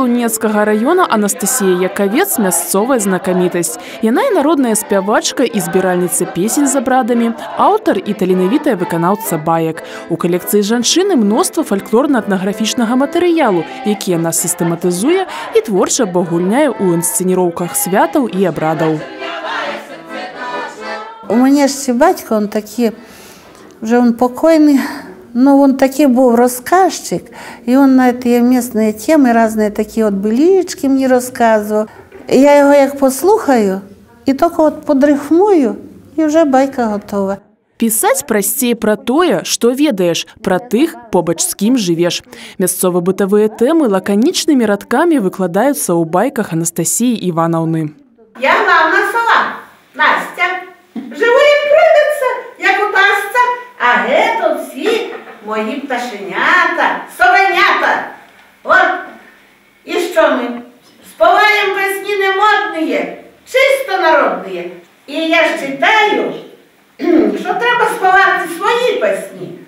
Лунецкага района Анастасія Якавец – мясцовая знакамітасць. Яна і народная спявачка, і збіральніца песень з абрадамі, аўтар і таленавітая выканаўца баек. У калекцыі жанчыны мноства фальклорна-этнаграфічнага матэрыялу, які яна сістэматызуе і творча абагульняе ў інсцэніроўках святаў і абрадаў. У мене ж батько, він такий, вже він покойний, но він такий був розказчик, і він на ті місцеві теми, різні такі от билічки мені розказував. І я його як послухаю, і тільки от подрифмую, і вже байка готова. Пісаць прасцей пра тое, што ведаеш, пра тых, побач з кім жывеш. Мясцова-бытавыя тэмы лаканічнымі радкамі выкладаюцца ў байках Анастасіі Іванаўны. Я главна сова, Настя. Живу їм прийдеться, як у пасться, а гето всі мої пташенята, совенята. От, і що ми? Співаємо пісні не модні, чисто народні. І я ж читаю, що треба співати свої пісні,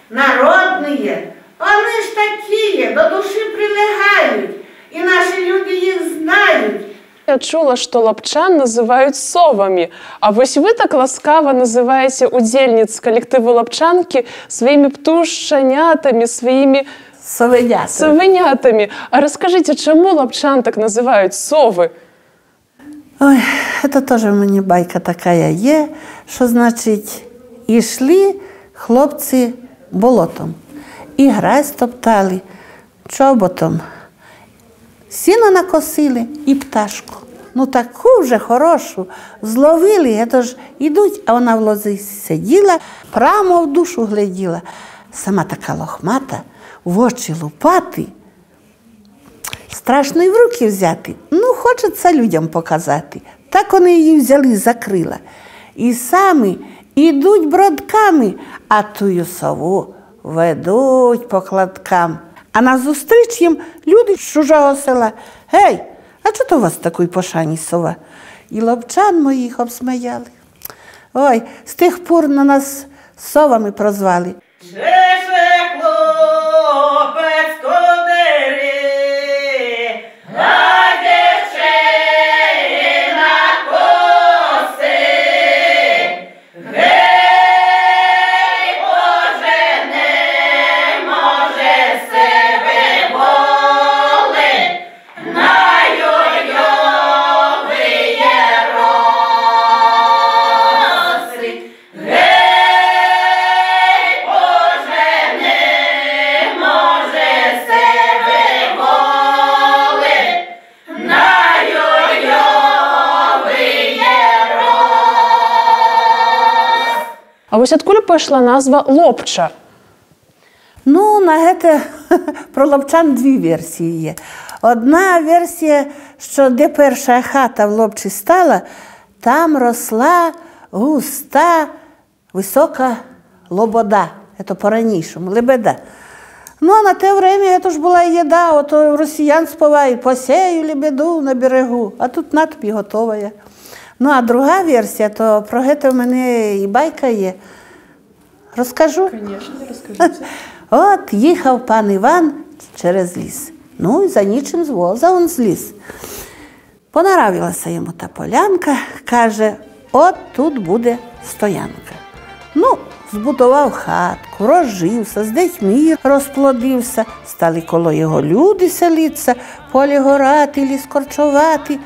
народні. Вони ж такі, до душі прилягають, і наші люди їх знають. Я чула, што лапчан называюць совамі. А вось вы так ласкава называеце удзельніц калектыву лапчанкі сваімі птушчанятамі, сваімі совенятамі. А раскажыце, чаму лапчан так называюць совы? Ой, это тоже в мене байка такая є, що, значить, ішли хлопці болотом. І грязь топтали чоботом. Сіно накосили і пташку. Ну таку вже хорошу зловили, це ж ідуть, а вона в лозі сиділа, прямо в душу гляділа. Сама така лохмата, в очі лупати, страшно і в руки взяти. Ну, хочеться людям показати. Так вони її взяли, закрила. І самі ідуть бродками, а тую сову ведуть по кладкам. А назустріч їм люди з чужого села. Гей, а чого то у вас такий пошані сова? І лапчан моїх обсміяли. Ой, з тих пор на нас совами прозвали. А вось адкуль пайшла назва лопча? Ну, на гэта про лапчан дві версії є. Одна версія, що де перша хата в Лопчі стала, там росла густа, висока лобода. Це по-ранішому, лебеда. Ну, а на те время це ж була їда, ото росіян співають, посею лебеду на берегу, а тут на тобі готова є. Ну, а друга версія, то про це в мене і байка є. Розкажу? Звісно, розкажіть. От їхав пан Іван через ліс. Ну, і за нічим з воза він зліз. Понаравилася йому та полянка, каже, от тут буде стоянка. Ну, збудував хатку, розжився, з дітьми розплодився, стали коло його люди селитися, полі горати, ліс корчувати.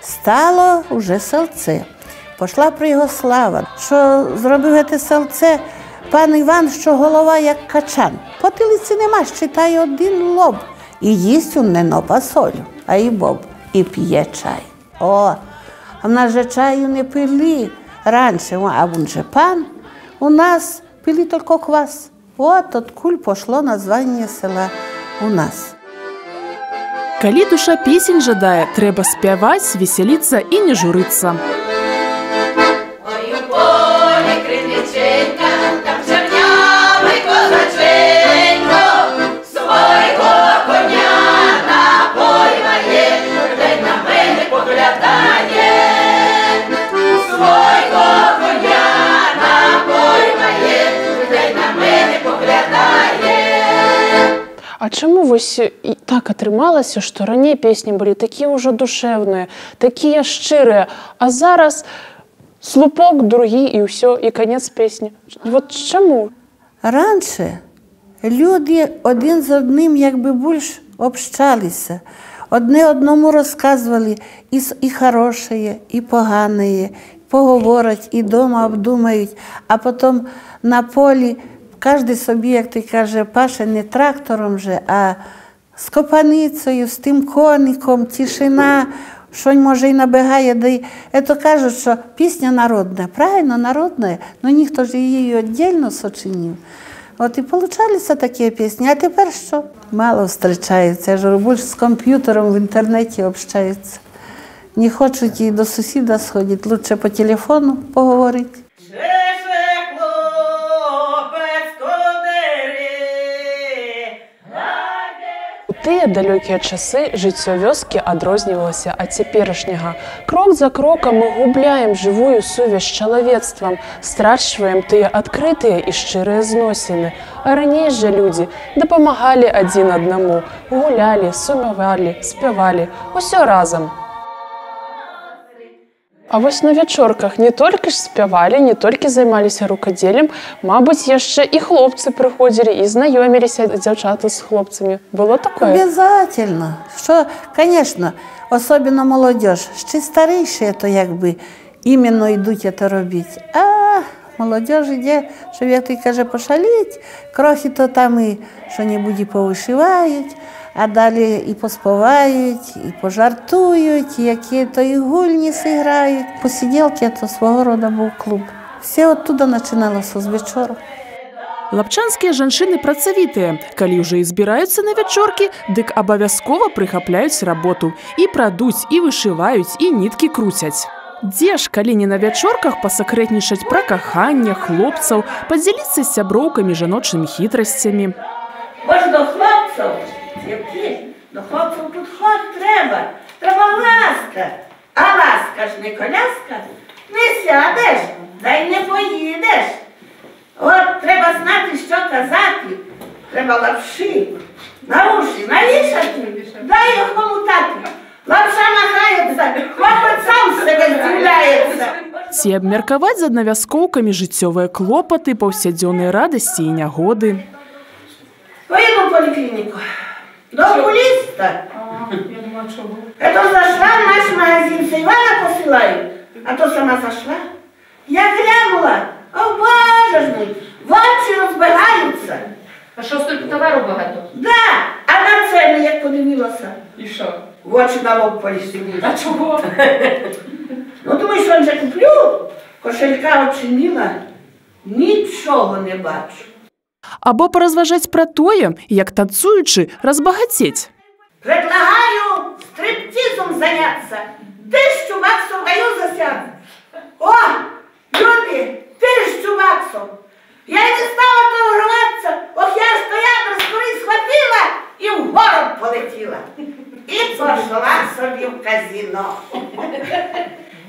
Стало уже селце. Пішла про його слава, що зробив це селце пан Іван, що голова як качан. Потилиці нема, щитає один лоб. І їсть он не нопа солю, а і боб. І п'є чай. О, а в нас же чаю не пили раніше, а він же пан. У нас пили тільки квас. От откуль пошло названня села у нас. Калі душа песень жадае, трэба спяваць, весяліцца і не журыцца. А чому вось так атрымалася, што раней песні былі такія ўжо душэўныя, такія шчырыя, а зараз слупок, другі і ўсё, і канец песні. Вот чаму? Раніше люди один з одним якби більш общалися. Одне одному розказували і хороше, і погане, поговорять, і дома обдумають, а потім на полі кожен собі, як ти каже, паше не трактором же, а з копаницею, з тим коником, тишина, що може і набігає. Це кажуть, що пісня народна, правильно, народна, але ніхто ж її віддільно сочинив. От і получалися такі пісні, а тепер що? Мало зустрічаються, я ж більше з комп'ютером в інтернеті общаються. Не хочуть і до сусіда сходити, лучше по телефону поговорити. У тыя далёкія часы жыццё вёскі адрознівалася ад цяперашняга. Крок за крокам мы губляем жывую сувязь з чалавецтвам, страчваем тыя адкрытыя і шчырыя зносіны. А раней жа людзі дапамагалі адзін аднаму, гулялі, сумавалі, спявалі, усё разам. А вось на вячорках не толькі ж спявалі, не толькі займаліся рукадзелем, мабыць, яшчэ і хлопцы прыходзілі і знаёміліся дзяўчаты з хлопцамі. Было такое? Обязательно. Що, звісно, особливо молодіж. Ще старіші, то якби іменно йдуть це робити. А молодіж йде, щоб, як ти каже, пошаліть, крохи то там і що-небудь і повишивають, а далі і поспівають, і пожартують, і які-то і гульні зіграють. Посиділки – це свого роду був клуб. Все оттуда починалося з вечора. Лапчанскія жанчыны працавітыя. Калі ўжо і збіраюцца на вячоркі, дык абавязкова прыхапляюць работу. І прадуць, і вышываюць, і ніткі круцяць. Дзе ж, калі не на вячорках, пасакрэтнічаць пра каханне, хлопцаў, падзяліцца з сяброўкамі жаночымі хітрасцямі. Ось до хлопців, дівки, до хлопців тут ход треба. Треба ласка. А ласка ж не коляска. Не сядеш, да й не поїдеш. От треба знати, що казати. Треба лапши на уші навішати, дай його помутати. Лапша махається, хлопець сам себе здивляється. Ці абмеркаваць з аднавязкоўкамі жыццёвыя клопаты, паўсядзённыя радасці і нягоды. Поїду в поліклініку. До окуліста. Это зашла в наш магазин, це Івана посилаю. А то сама зашла. Я глянула, о боже ж мій, в очі розбігаються. А що, стільки товару багато? Да, а на ціни як подивилася. І що? В очі на лоб полізли. А чого? Ну, думаю, що вже куплю, кошелька очинила, нічого не бачу. Або паразважаць пра тое, як танцуючы разбагацець. Предлагаю стриптизом заняться. 1000 баксов даю за сеанс. О, люди, 1000 баксов. Я и не стала торговаться. Ох, я ж то я скорей схватила и в город полетела. И пошла собі в казино.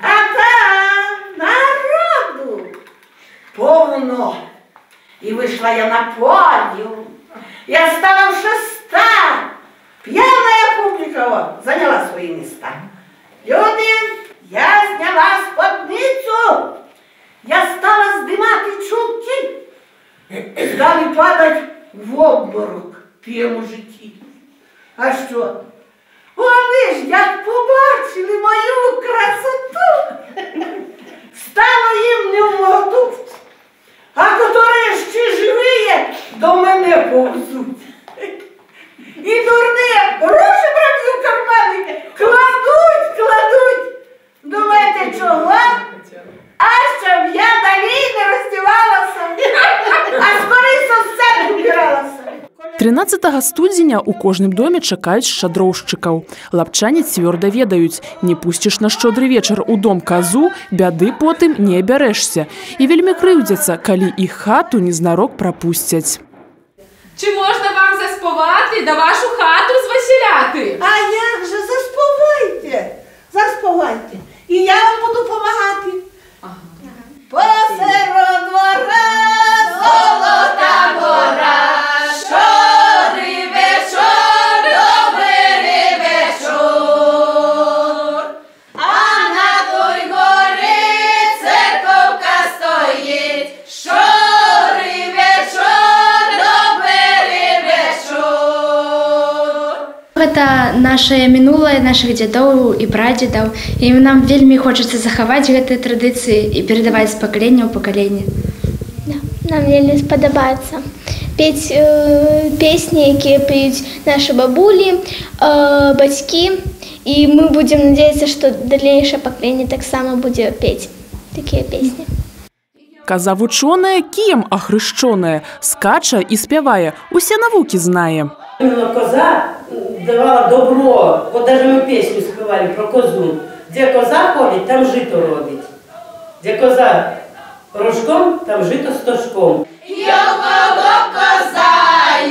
А там народу повно. И вышла я на подиум. Я стала в шеста. Пьяная публика вот, заняла свои места. Люди, я сняла сподницу. Я стала здимати чулки. Стали падать в обморок ті мужики. А що? Вони ж як побачили мою красоту. Стало їм не в моготу. А котрі ще живі, до мене повзуть. І дурні гроші брали в кармани, кладуть. Думаєте, чого? А щоб я далі не роздівалася, а скоріше все убиралася. 13 студзеня у кожным доме чакаюць шчадроўшчыкаў. Лапчане цвёрда ведаюць, не пусціш на шчодры вечар у дом казу, бяды потым не абярэшся. І вельмі крыўдзяцца, калі іх хату незнарок прапусцяць. Чи можна вам заспівати да вашу хату звеселяти? А як же, заспівайте. І я вам буду допомагати. Посеред двора золота гора, щодрий вечір. гэта наше мінулае, нашых дзядоў і прадзедаў. І нам вельмі хочацца захаваць гэтыя традыцыі і перадаваць з пакалення ў пакаленне. Нам вельмі спадабаецца пець песні, якія пеюць нашы бабулі, бацькі. І мы будзем надеяцца, што далейшае пакаленне таксама будзе пець такія песні. Коза вучоная, кіем ахрышчоная, скача і спявае, усе навукі знае. Именно коза давала добро. Вот даже мы песню спевали про козу. Где коза ходит, там жито робить. Где коза рожком, там жито стожком. Його коза,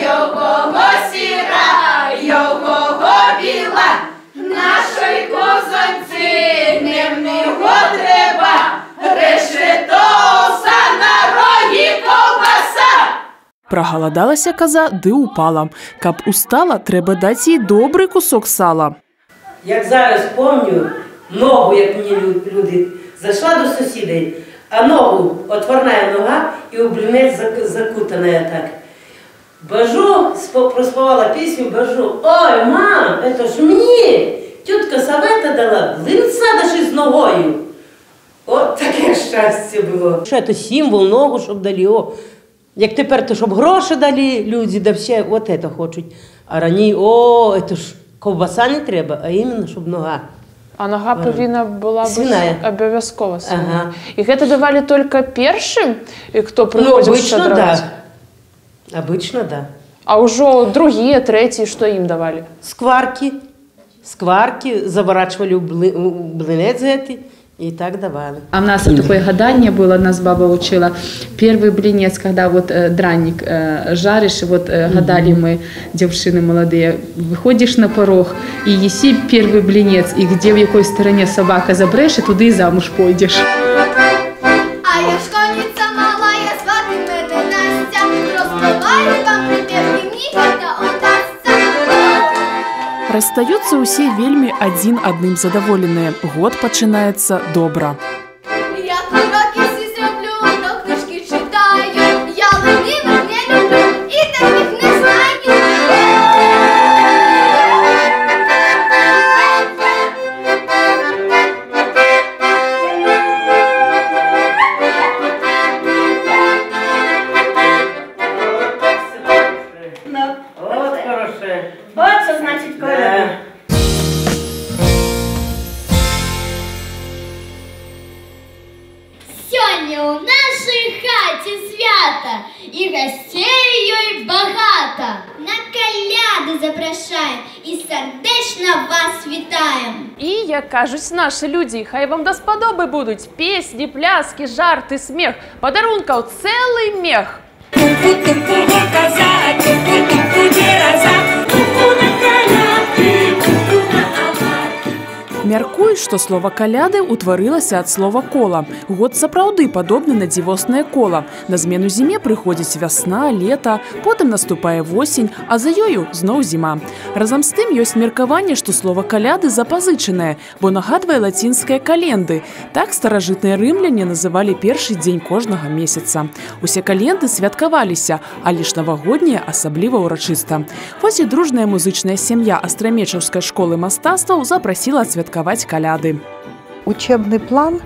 його сіра, його біла, нашої козонці не в нього треба, решетоса на рогі ковбаса. Прагаладалася коза, ды упала. Каб устала, трэба даць їй добрий кусок сала. Як зараз помню, ногу, як мені люди, зайшла до сусідей, а ногу, отворная нога і у блинець закутана так. Бажу, проспівала пісню, бажу, ой, мам, это ж мені, тітка Савета дала, блинця даже з ногою. От таке щастя було. Що це символ, ногу, щоб дали, о. Як тепер, то щоб гроші дали люди, да все, от це хочуть. А раніше, о, це ж ковбаса не треба, а іменно, щоб нога. А нога повинна була бути обов'язково свиная. Ага. І гэта давали только першим, хто приходив щедровать? Да. Обычно, да. А уже другие, третьи, что им давали? Скварки заворачивали в блинец эти. И так давали. А у нас такое гадание было, нас баба учила. Первый блинец, когда вот дранник жаришь, вот гадали мы, девчины молодые, выходишь на порог и еси первый блинец, и где в какой стороне собака забрешет, туда и замуж пойдешь. А я школьниця мала, я звати мене Настя, розпливаю вам припев, і мені гэта удасться. Расстаюцца ўсе вельмі адзін адным задаволеныя. Год пачынаецца добра. Я уроки всі зроблю, до книжки читаю, я ленивих не люблю і таких не знаю. Вот хороше. От що значить коляда. Сьогодні у нашій хаті свята, і гостей їй багато. На коляди запрошаємо і сердечно вас вітаємо. І, як кажуть наші люди, хай вам до сподоби будуть пісні, пляски, жарти, сміх, подарунків цілий мех. Мяркуюць, што слова «каляды» утварылася ад слова «кола». Год сапраўды падобны на дзівоснае кола. На змену зіме прыходзіць вясна, лета, потым наступае восень, а за ёю зноў зіма. Разам з тым ёсць меркаванне, што слова «каляды» запазычанае, бо нагадвае лацінскае «календы». Так старажытныя рымляне называлі першы дзень кожнага месяца. Усе календы святкаваліся, але ж навагоднія асабліва ўрачыста. Вось і дружная музычная сям'я Астрамечаўскай школы мастацтваў запрасіла адсвяткаваць коляды. Учебный план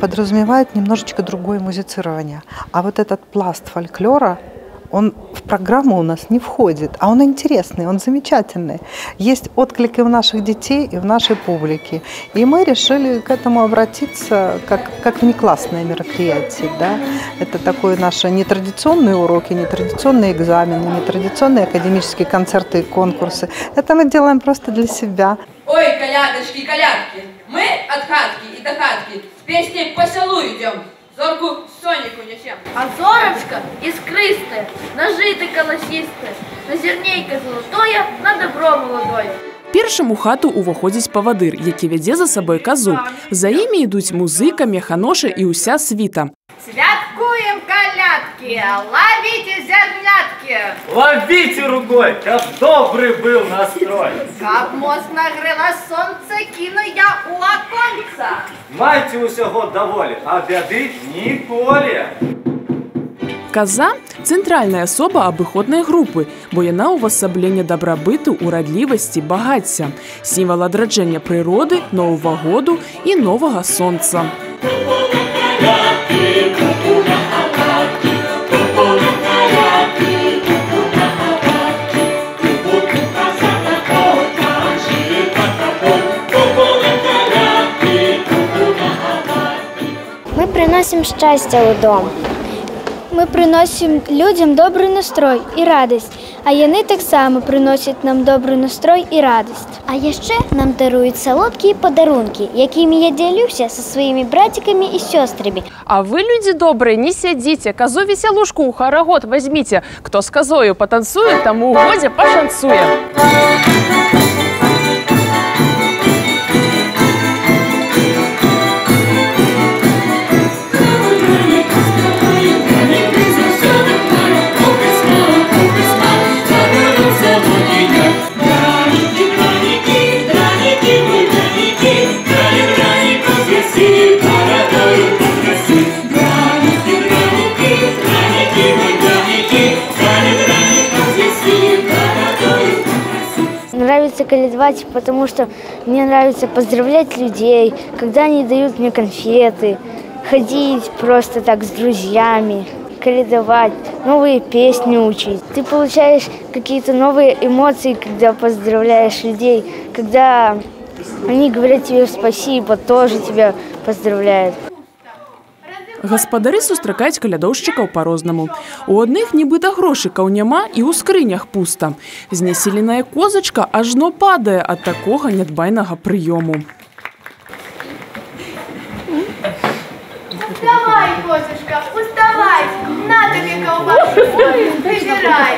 подразумевает немножечко другое музицирование. А вот этот пласт фольклора, он в программу у нас не входит. А он интересный, он замечательный. Есть отклики у наших детей и в нашей публике. И мы решили к этому обратиться как внеклассное мероприятие. Да? Это такое наши нетрадиционные уроки, нетрадиционные экзамены, нетрадиционные академические концерты и конкурсы. Это мы делаем просто для себя. Ой, колядочки, колядки, мы от хатки и до хатки с песней по селу идем, зорку Сонику несем. А зорочка искристая, нажитая колосистая, на зернейка золотое, на добро молодое. Першым у хату ўваходзіць павадыр, які вядзе за сабой казу. За імі ідуць музыка, механошы і ўся світа. Святкуем колядки, ловите зернятки. Ловите рукой, как добрый был настрой. Как мост нагрело сонце, кину я у оконца. Майте усього доволі, а бяды ніколі. Каза – центральная особа абыходнай групы, бо яна ўвасабленне дабрабыту, урадлівасці, багацця, сімвал адраджэння прыроды, новага году і новага сонца. Мы приносим счастье в дом. Мы приносим людям добрый настрой и радость, а яны таксама приносят нам добрый настрой и радость. А яшчэ нам даруюць салодкія падарункі, якімі я дзялюся са сваімі братиками и сестрами. А вы, люди добрые, не сядите, козу веселушку у хорогод возьмите. Кто с козою потанцует, тому в годе пошанцует. Нравится коледовать, потому что мне нравится поздравлять людей, когда они дают мне конфеты, ходить просто так с друзьями, коледовать, новые песни учить. Ты получаешь какие-то новые эмоции, когда поздравляешь людей, когда они говорят тебе спасибо, тоже тебя поздравляют. Гаспадары сустракаюць калядоўшчыкаў па-рознаму. У адных нібыта грошыкаў няма і ў скрынях пуста. Знясіленая козачка ажно падае ад такога нядбайнага прыёму. Уставай, козочка, уставай! На тебе колбасу, выбирай!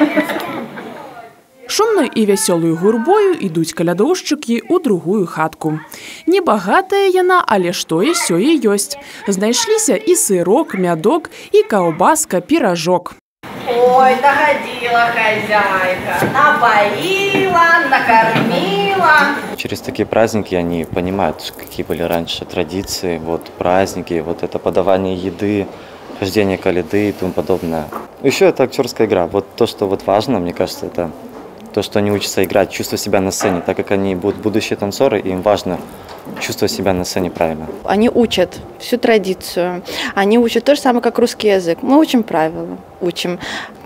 Шумною і вясёлую гурбою ідуць калядоўшчыкі ў другую хатку. Небагатая яна, але што-і-сёе ёсць. Знайшліся і сырок, мядок, і каўбаска, піражок. Ой, догодила хозяйка, напоила, накормила. Через такие праздники они понимают, какие были раньше традиции, вот праздники, вот это подавание еды, хождение коляды и тому подобное. Еще это актерская игра. Вот то, что вот важно, мне кажется, это то, что они учатся играть, чувствовать себя на сцене, так как они будут будущие танцоры, им важно чувствовать себя на сцене правильно. Они учат всю традицию, они учат то же самое, как русский язык. Мы учим правила, учим,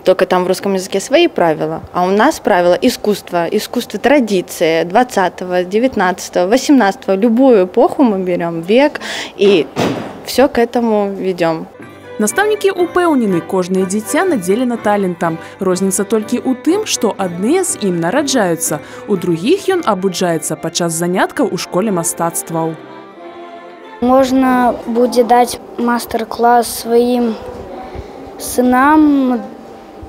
только там в русском языке свои правила, а у нас правила искусства, искусство традиции 20-го, 19-го, 18-го, любую эпоху мы берем, век, и все к этому ведем. Настаўнікі ўпэўнены, кожнае дзіця надзелена талентам. Розніца толькі ў тым, што адныя з ім нараджаюцца, у другіх ён абуджаецца падчас заняткаў у школе мастацтваў. Можна будзе даць мастер-клас сваім сынам,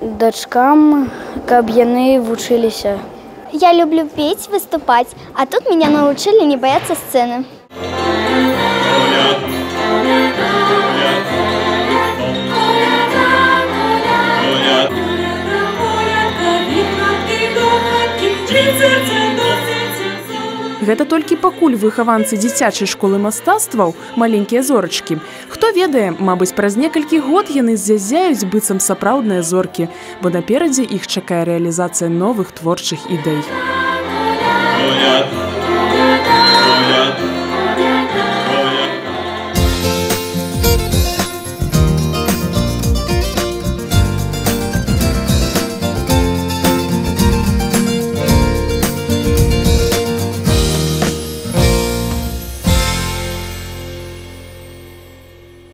дачкам, каб яны вучыліся. Я люблю петь, выступать, а тут меня научили не бояться сцены. Гэта толькі пакуль выхаванцы дзіцячай школы мастацтваў, маленькія зорачкі. Хто ведае, мабыць, праз некалькі год яны зязяюць быццам сапраўдныя зоркі, бо наперадзе іх чакае рэалізацыя новых творчых ідэй.